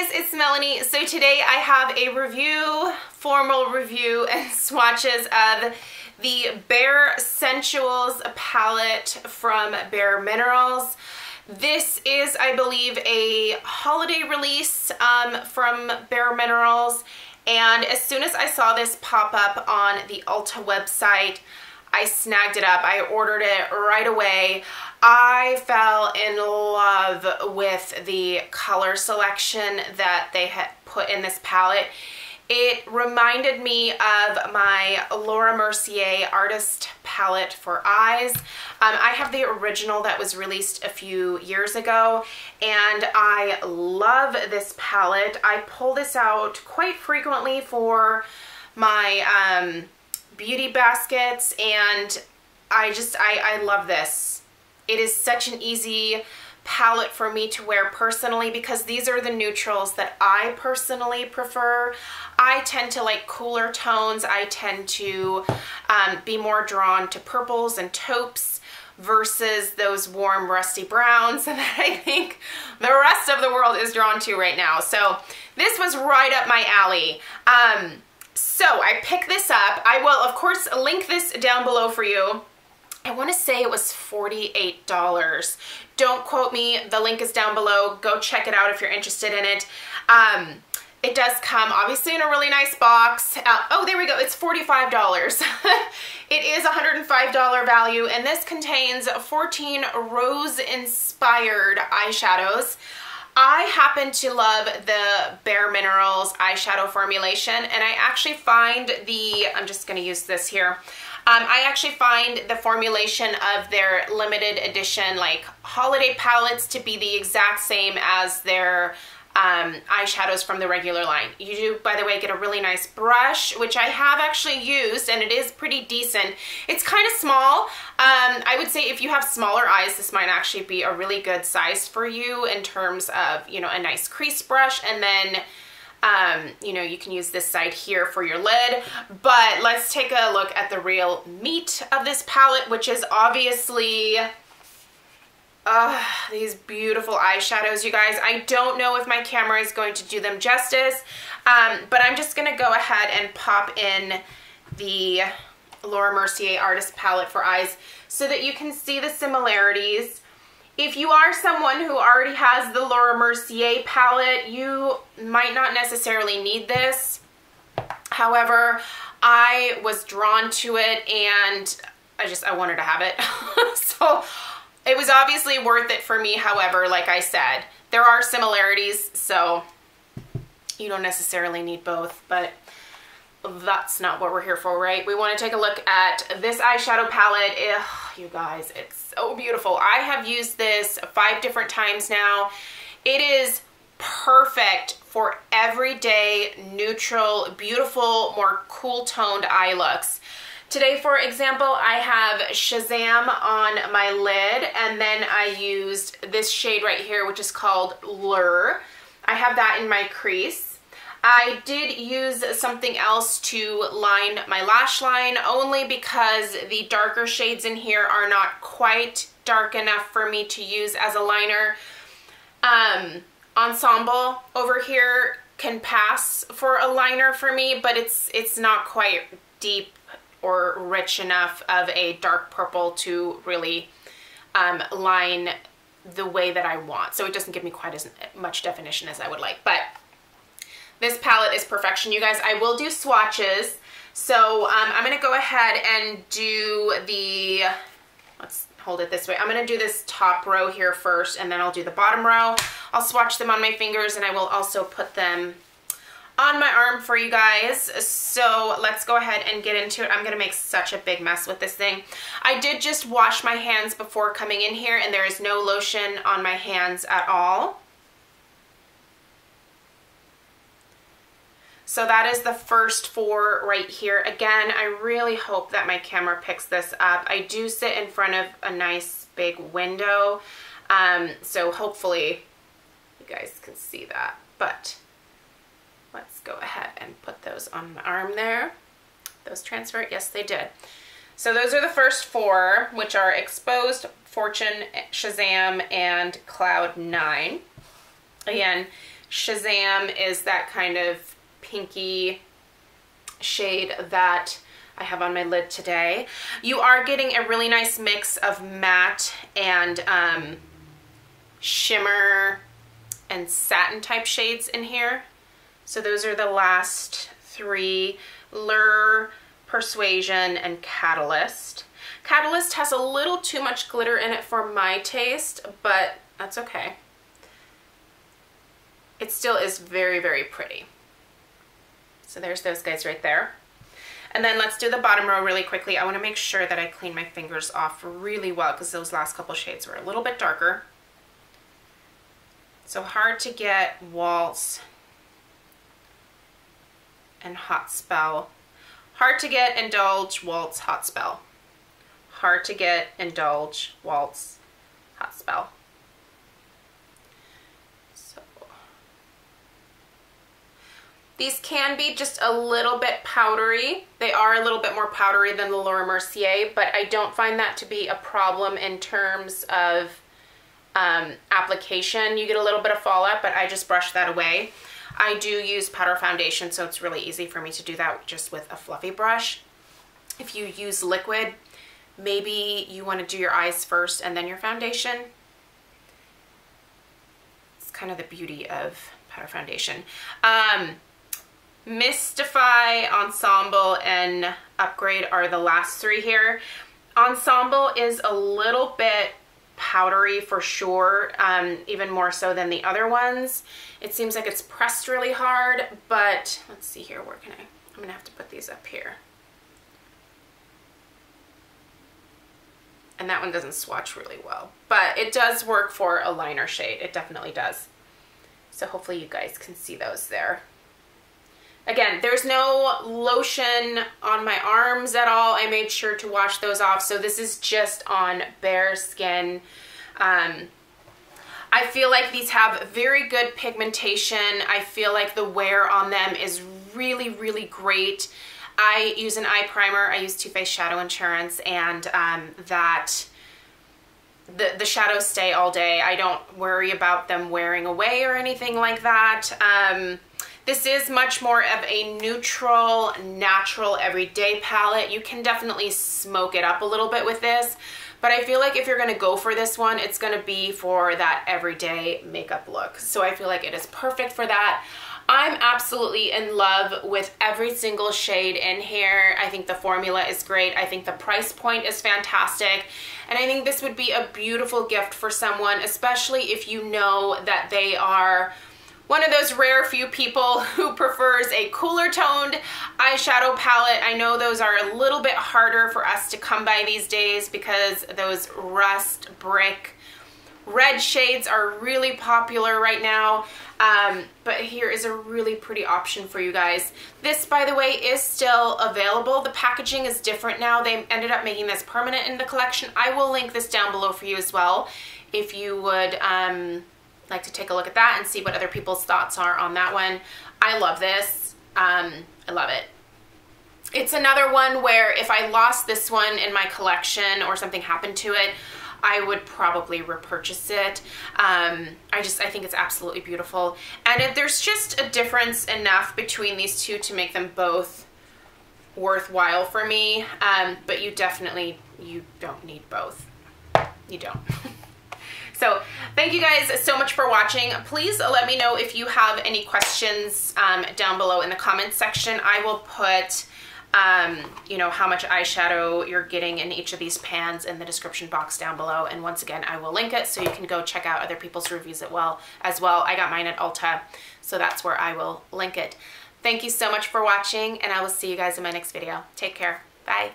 guys, it's Melanie. So today I have a review, formal review and swatches of the Bare Sensuals palette from Bare Minerals. This is, I believe, a holiday release from Bare Minerals, and as soon as I saw this pop up on the Ulta website, I snagged it up. I ordered it right away. I fell in love with the color selection that they had put in this palette. It reminded me of my Laura Mercier Artist palette for eyes. I have the original that was released a few years ago, and I love this palette. I pull this out quite frequently for my beauty baskets, and I love this. It is such an easy palette for me to wear personally because these are the neutrals that I personally prefer. I tend to like cooler tones. I tend to be more drawn to purples and taupes versus those warm rusty browns that I think the rest of the world is drawn to right now. So this was right up my alley. So I picked this up. I will, of course, link this down below for you. I want to say it was $48. Don't quote me. The link is down below. Go check it out if you're interested in it. It does come obviously in a really nice box. Oh, there we go. It's $45. It is a $105 value, and this contains 14 rose-inspired eyeshadows. I happen to love the Bare Minerals eyeshadow formulation, and I actually find I'm just going to use this here. I actually find the formulation of their limited edition like holiday palettes to be the exact same as their eyeshadows from the regular line. You do, by the way, get a really nice brush, which I have actually used, and it is pretty decent. It's kind of small. I would say if you have smaller eyes, this might actually be a really good size for you in terms of, you know, a nice crease brush, and then you know, you can use this side here for your lid. But let's take a look at the real meat of this palette, which is obviously these beautiful eyeshadows, you guys. I don't know if my camera is going to do them justice, but I'm just gonna go ahead and pop in the Laura Mercier Artist palette for eyes so that you can see the similarities. If you are someone who already has the Laura Mercier palette, you might not necessarily need this. However, I was drawn to it, and I wanted to have it. So it was obviously worth it for me. However, like I said, there are similarities, so you don't necessarily need both, but that's not what we're here for, right? We want to take a look at this eyeshadow palette. Ugh, you guys, it's so beautiful. I have used this 5 different times now. It is perfect for everyday, neutral, beautiful, more cool toned eye looks. Today, for example, I have Shazam on my lid, and then I used this shade right here, which is called Lure. I have that in my crease. I did use something else to line my lash line, only because the darker shades in here are not quite dark enough for me to use as a liner. Ensemble over here can pass for a liner for me, but it's not quite deep or rich enough of a dark purple to really line the way that I want. So it doesn't give me quite as much definition as I would like. But this palette is perfection, you guys. I will do swatches. So I'm going to go ahead and do the, let's hold it this way. I'm going to do this top row here first, and then I'll do the bottom row. I'll swatch them on my fingers, and I will also put them on my arm for you guys. So let's go ahead and get into it. I'm going to make such a big mess with this thing. I did just wash my hands before coming in here, and there is no lotion on my hands at all. So that is the first 4 right here. Again, I really hope that my camera picks this up. I do sit in front of a nice big window, so hopefully you guys can see that. But let's go ahead and put those on my arm there. Those transfer? Yes, they did. So those are the first 4, which are Exposed, Fortune, Shazam, and Cloud 9. Again, Shazam is that kind of pinky shade that I have on my lid today. You are getting a really nice mix of matte and shimmer and satin type shades in here. So those are the last three: Lure, Persuasion, and Catalyst. Catalyst has a little too much glitter in it for my taste, but that's okay. It still is very, very pretty. So there's those guys right there. And then let's do the bottom row really quickly. I want to make sure that I clean my fingers off really well because those last couple shades were a little bit darker. So hard to get Waltz and Hot Spell. Hard to get Indulge, Waltz, Hot Spell. Hard to get Indulge, Waltz, Hot Spell. So these can be just a little bit powdery. They are a little bit more powdery than the Laura Mercier, but I don't find that to be a problem in terms of application. You get a little bit of fallout, but I just brush that away. I do use powder foundation, so it's really easy for me to do that just with a fluffy brush. If you use liquid, maybe you want to do your eyes first and then your foundation. It's kind of the beauty of powder foundation. Mystify, Ensemble, and Upgrade are the last three here. Ensemble is a little bit powdery for sure, even more so than the other ones. It seems like it's pressed really hard, but let's see here, where can I'm gonna have to put these up here. And that one doesn't swatch really well, but it does work for a liner shade. It definitely does. So hopefully you guys can see those there. Again, there's no lotion on my arms at all. I made sure to wash those off. So this is just on bare skin. I feel like these have very good pigmentation. I feel like the wear on them is really, really great. I use an eye primer. I use Too Faced Shadow Insurance, and the shadows stay all day. I don't worry about them wearing away or anything like that. This is much more of a neutral, natural, everyday palette. You can definitely smoke it up a little bit with this, but I feel like if you're gonna go for this one, it's gonna be for that everyday makeup look. So I feel like it is perfect for that. I'm absolutely in love with every single shade in here. I think the formula is great. I think the price point is fantastic. And I think this would be a beautiful gift for someone, especially if you know that they are one of those rare few people who prefers a cooler toned eyeshadow palette. I know those are a little bit harder for us to come by these days because those rust brick red shades are really popular right now. But here is a really pretty option for you guys. This, by the way, is still available. The packaging is different now. They ended up making this permanent in the collection. I will link this down below for you as well if you would like to take a look at that and see what other people's thoughts are on that one. I love this. I love it. It's another one where if I lost this one in my collection or something happened to it, I would probably repurchase it. I think it's absolutely beautiful. And there's just a difference enough between these two to make them both worthwhile for me. But you don't need both. You don't. So thank you guys so much for watching. Please let me know if you have any questions down below in the comments section. I will put you know, how much eyeshadow you're getting in each of these pans in the description box down below. And once again, I will link it so you can go check out other people's reviews as well. I got mine at Ulta, so that's where I will link it. Thank you so much for watching, and I will see you guys in my next video. Take care. Bye.